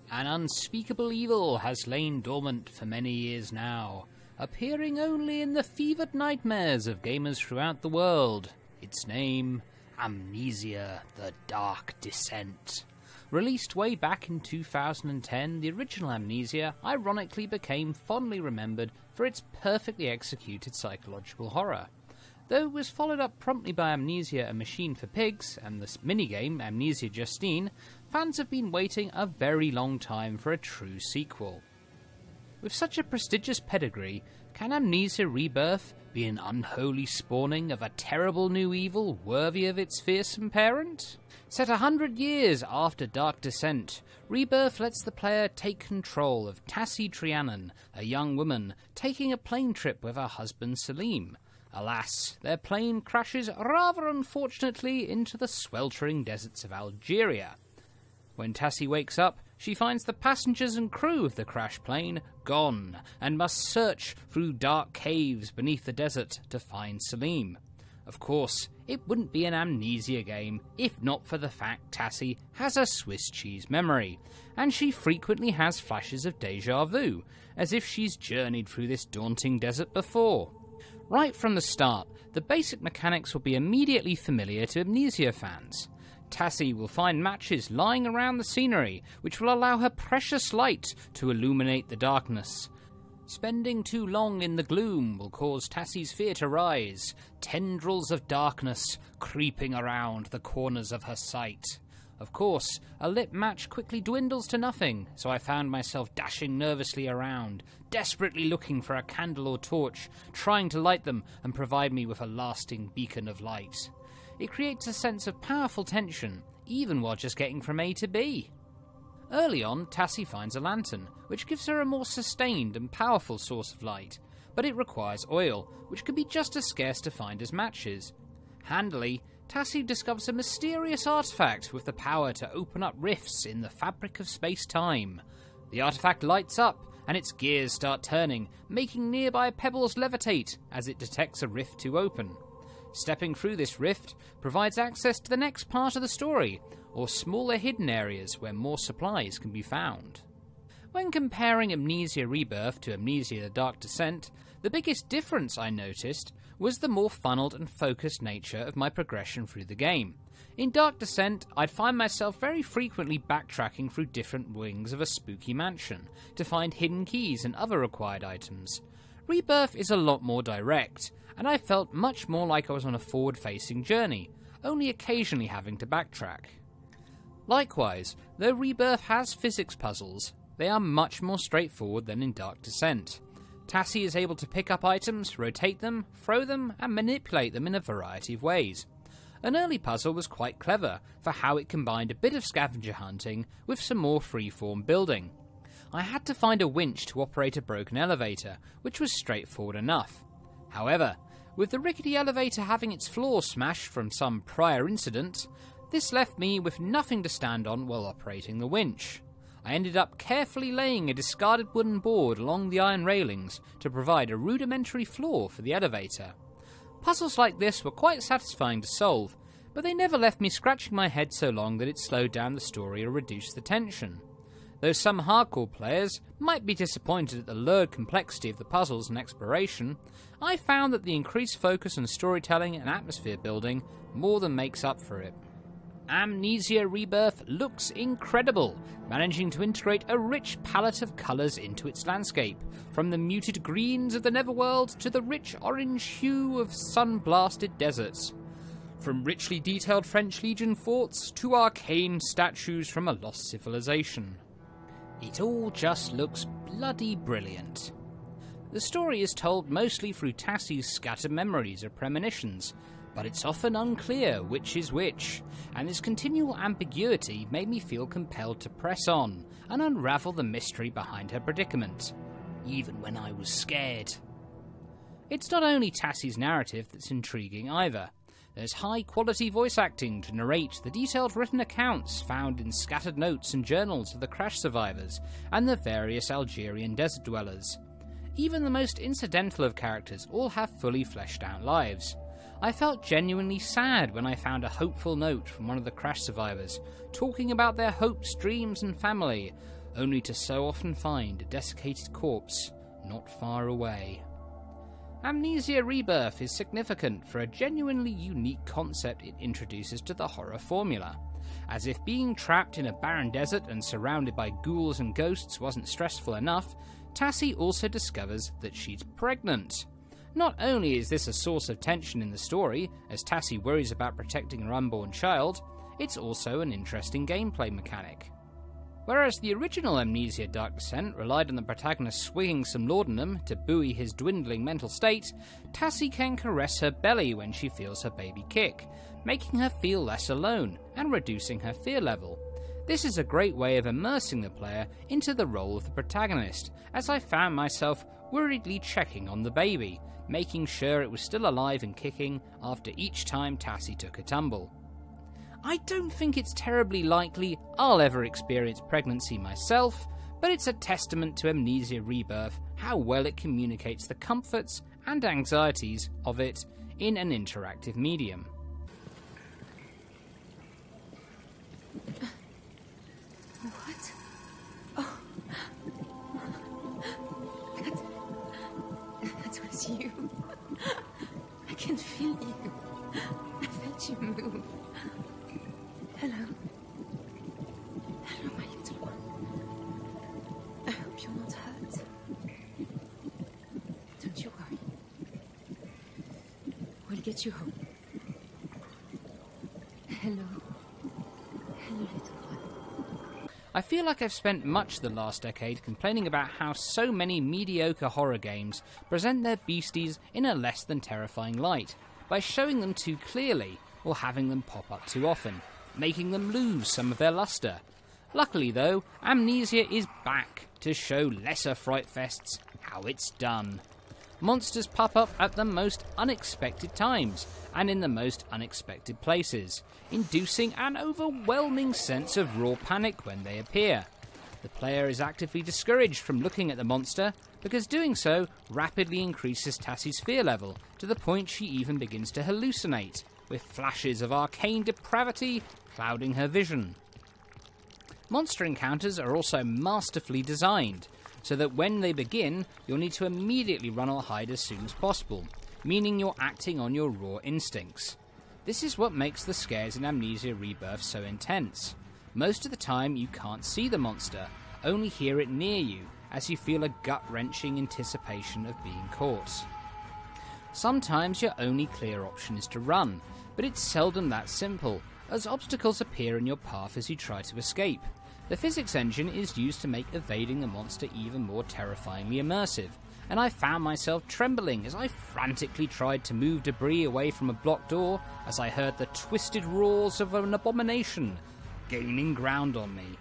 An unspeakable evil has lain dormant for many years now, appearing only in the fevered nightmares of gamers throughout the world. Its name, Amnesia, the Dark Descent. Released way back in 2010, the original Amnesia ironically became fondly remembered for its perfectly executed psychological horror. Though it was followed up promptly by Amnesia: A Machine for Pigs and the minigame Amnesia Justine, fans have been waiting a very long time for a true sequel. With such a prestigious pedigree, can Amnesia Rebirth be an unholy spawning of a terrible new evil worthy of its fearsome parent? Set 100 years after Dark Descent, Rebirth lets the player take control of Tassie Trianon, a young woman taking a plane trip with her husband Salim. Alas, their plane crashes rather unfortunately into the sweltering deserts of Algeria. When Tassie wakes up, she finds the passengers and crew of the crash plane gone, and must search through dark caves beneath the desert to find Salim. Of course, it wouldn't be an Amnesia game if not for the fact Tassie has a Swiss cheese memory, and she frequently has flashes of deja vu, as if she's journeyed through this daunting desert before. Right from the start, the basic mechanics will be immediately familiar to Amnesia fans. Tassie will find matches lying around the scenery, which will allow her precious light to illuminate the darkness. Spending too long in the gloom will cause Tassie's fear to rise, tendrils of darkness creeping around the corners of her sight. Of course, a lit match quickly dwindles to nothing, so I found myself dashing nervously around, desperately looking for a candle or torch, trying to light them and provide me with a lasting beacon of light. It creates a sense of powerful tension, even while just getting from A to B. Early on, Tassie finds a lantern, which gives her a more sustained and powerful source of light, but it requires oil, which can be just as scarce to find as matches. Handily, Tassie discovers a mysterious artifact with the power to open up rifts in the fabric of space-time. The artifact lights up, and its gears start turning, making nearby pebbles levitate as it detects a rift to open. Stepping through this rift provides access to the next part of the story, or smaller hidden areas where more supplies can be found. When comparing Amnesia Rebirth to Amnesia: The Dark Descent, the biggest difference I noticed was the more funneled and focused nature of my progression through the game. In Dark Descent, I'd find myself very frequently backtracking through different wings of a spooky mansion to find hidden keys and other required items. Rebirth is a lot more direct, and I felt much more like I was on a forward-facing journey, only occasionally having to backtrack. Likewise, though Rebirth has physics puzzles, they are much more straightforward than in Dark Descent. Tassie is able to pick up items, rotate them, throw them, and manipulate them in a variety of ways. An early puzzle was quite clever for how it combined a bit of scavenger hunting with some more free-form building. I had to find a winch to operate a broken elevator, which was straightforward enough. However, with the rickety elevator having its floor smashed from some prior incident, this left me with nothing to stand on while operating the winch. I ended up carefully laying a discarded wooden board along the iron railings to provide a rudimentary floor for the elevator. Puzzles like this were quite satisfying to solve, but they never left me scratching my head so long that it slowed down the story or reduced the tension. Though some hardcore players might be disappointed at the lurid complexity of the puzzles and exploration, I found that the increased focus on storytelling and atmosphere building more than makes up for it. Amnesia Rebirth looks incredible, managing to integrate a rich palette of colours into its landscape, from the muted greens of the Netherworld to the rich orange hue of sun-blasted deserts. From richly detailed French Legion forts to arcane statues from a lost civilization. It all just looks bloody brilliant. The story is told mostly through Tassie's scattered memories or premonitions, but it's often unclear which is which, and this continual ambiguity made me feel compelled to press on and unravel the mystery behind her predicament, even when I was scared. It's not only Tassie's narrative that's intriguing either. There's high-quality voice acting to narrate the detailed written accounts found in scattered notes and journals of the crash survivors and the various Algerian desert dwellers. Even the most incidental of characters all have fully fleshed out lives. I felt genuinely sad when I found a hopeful note from one of the crash survivors, talking about their hopes, dreams and family, only to so often find a desiccated corpse not far away. Amnesia Rebirth is significant for a genuinely unique concept it introduces to the horror formula. As if being trapped in a barren desert and surrounded by ghouls and ghosts wasn't stressful enough, Tassie also discovers that she's pregnant. Not only is this a source of tension in the story, as Tassie worries about protecting her unborn child, it's also an interesting gameplay mechanic. Whereas the original Amnesia Dark Descent relied on the protagonist swinging some laudanum to buoy his dwindling mental state, Tassie can caress her belly when she feels her baby kick, making her feel less alone and reducing her fear level. This is a great way of immersing the player into the role of the protagonist, as I found myself worriedly checking on the baby, making sure it was still alive and kicking after each time Tassie took a tumble. I don't think it's terribly likely I'll ever experience pregnancy myself, but it's a testament to Amnesia Rebirth how well it communicates the comforts and anxieties of it in an interactive medium. What? Oh. That was you. I can feel you. I felt you move. Hello. Hello, my little one. I hope you're not hurt. Don't you worry. We'll get you home. Hello. Hello, little one. I feel like I've spent much of the last decade complaining about how so many mediocre horror games present their beasties in a less than terrifying light, by showing them too clearly or having them pop up too often, making them lose some of their luster. Luckily though, Amnesia is back to show lesser fright fests how it's done. Monsters pop up at the most unexpected times and in the most unexpected places, inducing an overwhelming sense of raw panic when they appear. The player is actively discouraged from looking at the monster because doing so rapidly increases Tassie's fear level to the point she even begins to hallucinate, with flashes of arcane depravity clouding her vision. Monster encounters are also masterfully designed, so that when they begin, you'll need to immediately run or hide as soon as possible, meaning you're acting on your raw instincts. This is what makes the scares in Amnesia Rebirth so intense. Most of the time you can't see the monster, only hear it near you, as you feel a gut-wrenching anticipation of being caught. Sometimes your only clear option is to run, but it's seldom that simple, as obstacles appear in your path as you try to escape. The physics engine is used to make evading the monster even more terrifyingly immersive, and I found myself trembling as I frantically tried to move debris away from a blocked door as I heard the twisted roars of an abomination gaining ground on me.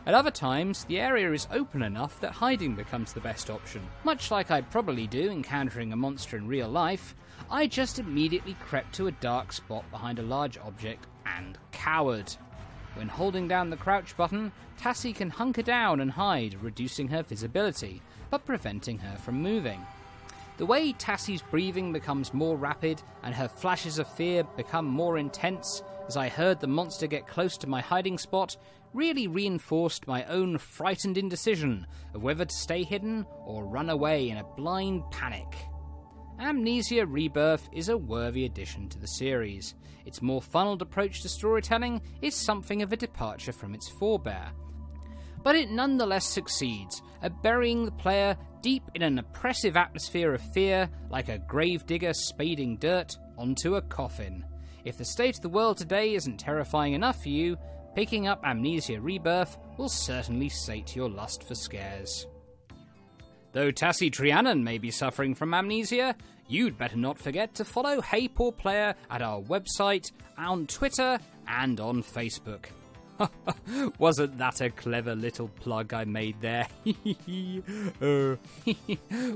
At other times, the area is open enough that hiding becomes the best option. Much like I'd probably do encountering a monster in real life, I just immediately crept to a dark spot behind a large object and cowered. When holding down the crouch button, Tassie can hunker down and hide, reducing her visibility, but preventing her from moving. The way Tassie's breathing becomes more rapid and her flashes of fear become more intense as I heard the monster get close to my hiding spot really reinforced my own frightened indecision of whether to stay hidden or run away in a blind panic. Amnesia Rebirth is a worthy addition to the series. Its more funneled approach to storytelling is something of a departure from its forebear, but it nonetheless succeeds at burying the player deep in an oppressive atmosphere of fear, like a gravedigger spading dirt onto a coffin. If the state of the world today isn't terrifying enough for you, picking up Amnesia Rebirth will certainly sate your lust for scares. Though Tassie Trianon may be suffering from amnesia, you'd better not forget to follow Hey Poor Player at our website, on Twitter, and on Facebook. Wasn't that a clever little plug I made there?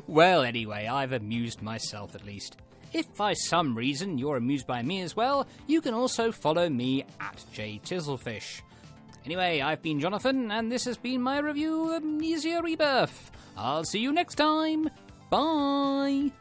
Well, anyway, I've amused myself at least. If by some reason you're amused by me as well, you can also follow me at JChiselfish. Anyway, I've been Jonathan, and this has been my review of Amnesia Rebirth. I'll see you next time. Bye!